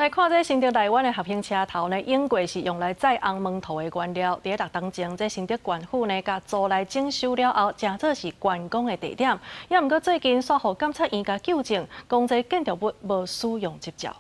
来看这新竹台湾的合兴车头呢，用过是用来载红门头的原料。伫6当前，这新竹县府呢，甲租来征收了后，正做是观光的地点。也毋过最近煞互检察院甲纠正，讲这建筑物无使用执照。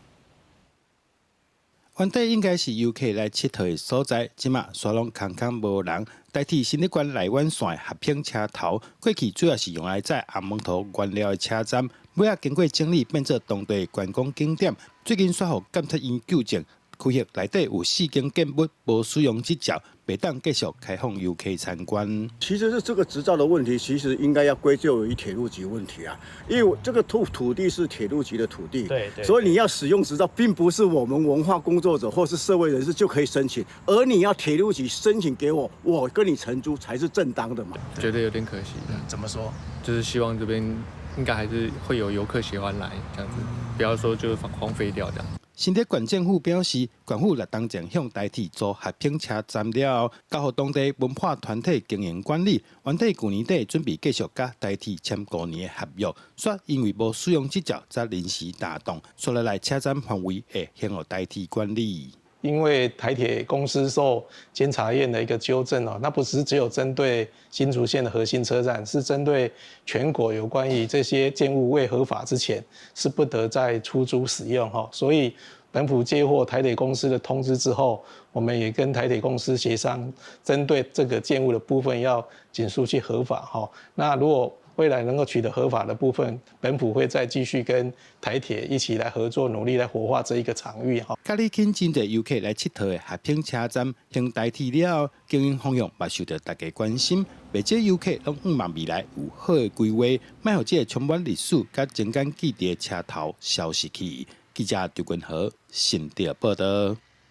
原底应该是游客来佚佗的所在，即马煞拢空空无人，代替新竹县内湾线合兴车头，过去主要是用来载红门头原料的车站。尾仔经过整理，变做当地观光景点。最近煞互检察院纠正，区域内底有4间建物无使用执照，袂当继续开放游客参观。其实是这个执照的问题，其实应该要归咎于铁路局问题啊，因为这个土地是铁路局的土地，对，所以你要使用执照，并不是我们文化工作者或是社会人士就可以申请，而你要铁路局申请给我，我跟你承租才是正当的嘛。觉得有点可惜。怎么说？就是希望这边应该还是会有游客喜欢来这样子，不要说就荒废掉这样。新竹县政府表示，县府6当前向台铁租合兴车站了后，交予当地文化团体经营管理。原底去年底准备继续甲台铁签5年的合约，却因为无使用执照，则临时打动，所以来车站范围会向予台铁管理。因为台铁公司受监察院的一个纠正哦，那不是只有针对新竹县的核心车站，是针对全国有关于这些建物未合法之前是不得再出租使用哈。所以本府接获台铁公司的通知之后，我们也跟台铁公司协商，针对这个建物的部分要尽速去合法哈。那如果未来能够取得合法的部分，本府会再继续跟台铁一起来合作，努力来活化这一个场域哈。甲你引真侪游客来佚佗的合兴车站，向代替了后，经营方向嘛受到大家关心。未少游客拢希望未来有好的规划，莫互这个充满历史甲情感记忆的车头消失去。记者刘君豪，新竹报道。